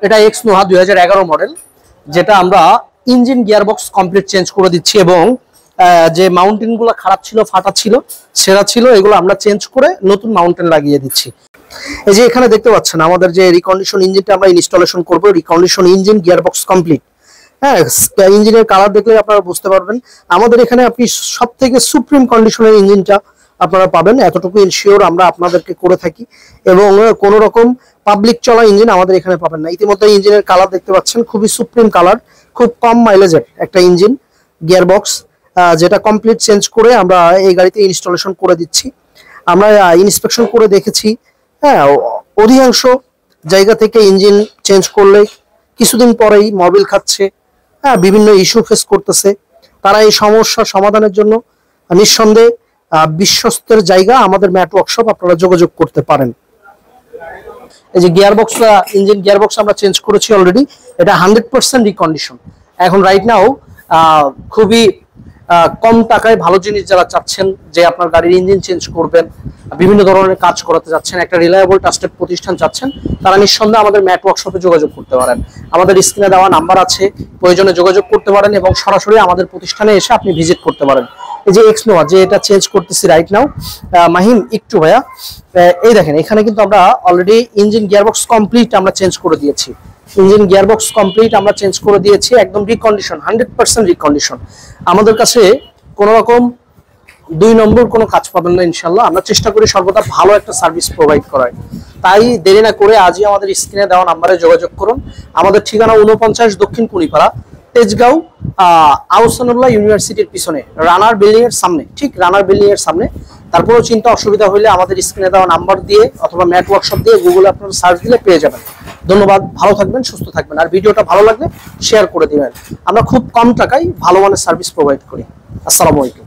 এটা x Noha 2011 model, যেটা আমরা ইঞ্জিন গিয়ারবক্স কমপ্লিট চেঞ্জ করে দিচ্ছি এবং যে মাউন্টেন গুলো খারাপ ছিল, ফাটা ছিল, সেরা ছিল, এগুলো আমরা চেঞ্জ করে নতুন মাউন্টেন লাগিয়ে দিচ্ছি। এই যে এখানে দেখতে পাচ্ছেন আমাদের যে রিকন্ডিশন ইঞ্জিনটা আমরা ইনস্টলেশন করব, রিকন্ডিশন ইঞ্জিন গিয়ারবক্স কমপ্লিট। হ্যাঁ, ইঞ্জিনের কালার দেখলে আপনারা বুঝতে পারবেন আমাদের এখানে আপনি সব থেকে সুপ্রিম কন্ডিশনের ইঞ্জিনটা আপনারা পাবেন, এতটুকু ইনশিওর আমরা আপনাদেরকে করে থাকি। এবং কোনো রকম পাবলিক চলা ইঞ্জিন আমাদের এখানে পাবেন না। ইতিমধ্যে ইঞ্জিনের কালার দেখতে পাচ্ছেন, খুবই সুপ্রিম কালার, খুব কম মাইলেজের একটা ইঞ্জিন গিয়ারবক্স, যেটা কমপ্লিট চেঞ্জ করে আমরা এই গাড়িতে ইনস্টলেশন করে দিচ্ছি। আমরা ইন্সপেকশন করে দেখেছি, হ্যাঁ, অধিকাংশ জায়গা থেকে ইঞ্জিন চেঞ্জ করলে কিছুদিন পরেই মবিল খাচ্ছে, হ্যাঁ, বিভিন্ন ইস্যু ফেস করতেছে। তারা এই সমস্যার সমাধানের জন্য নিঃসন্দেহে বিশ্বস্তের জায়গা আমাদের ম্যাট ওয়ার্কশপ, আপনারা যোগাযোগ করতে পারেন। এই যে গিয়ারবক্স, ইঞ্জিন গিয়ারবক্স আমরা চেঞ্জ করেছি অলরেডি, এটা 100% রিকন্ডিশন। এখন রাইট নাও খুবই কম টাকায় ভালো জিনিস যারা চাচ্ছেন, যে আপনার গাড়ির ইঞ্জিন চেঞ্জ করবেন, বিভিন্ন ধরনের কাজ করাতে যাচ্ছেন, একটা রিলায়েবল ট্রাস্টেড প্রতিষ্ঠান চাচ্ছেন, তারা নিঃসন্দেহে আমাদের ম্যাট ওয়ার্কশপে যোগাযোগ করতে পারেন। আমাদের স্ক্রিনে দেওয়া নাম্বার আছে, প্রয়োজনে যোগাযোগ করতে পারেন এবং সরাসরি আমাদের প্রতিষ্ঠানে এসে আপনি ভিজিট করতে পারেন। এই যে এক্স নোয়া, যে এটা চেঞ্জ করতেছি রাইট নাও, মাহিম একটু ভাইয়া, এই দেখেন এখানে কিন্তু আমরা অলরেডি ইঞ্জিন গিয়ারবক্স কমপ্লিট আমরা চেঞ্জ করে দিয়েছি। ইঞ্জিন গিয়ারবক্স কমপ্লিট আমরা চেঞ্জ করে দিয়েছি, একদম রিকন্ডিশন, 100% রিকন্ডিশন। আমাদের কাছে কোনো রকম 2 নম্বর কোনো কাজ পাবেন না ইনশাল্লাহ। আমরা চেষ্টা করি সর্বদা ভালো একটা সার্ভিস প্রোভাইড করার। তাই দেরি না করে আজই আমাদের স্ক্রিনে দেওয়া নাম্বারে যোগাযোগ করুন। আমাদের ঠিকানা 49 দক্ষিণ কুড়িপাড়া, তেজগাঁও, আহসানুল্লাহ ইউনিভার্সিটির পিছনে, রানার বিল্ডিং এর সামনে, ঠিক রানার বিল্ডিং এর সামনে। তারপরেও চিন্তা অসুবিধা হলে আমাদের স্ক্রিনে দেওয়া নাম্বার দিয়ে অথবা ম্যাট ওয়ার্কশপ দিয়ে গুগলে আপনারা সার্চ দিলে পেয়ে যাবেন। ধন্যবাদ, ভালো থাকবেন, সুস্থ থাকবেন। আর ভিডিওটা ভালো লাগলে শেয়ার করে দিবেন। আমরা খুব কম টাকায় ভালো মানের সার্ভিস প্রোভাইড করি। আসসালামু আলাইকুম।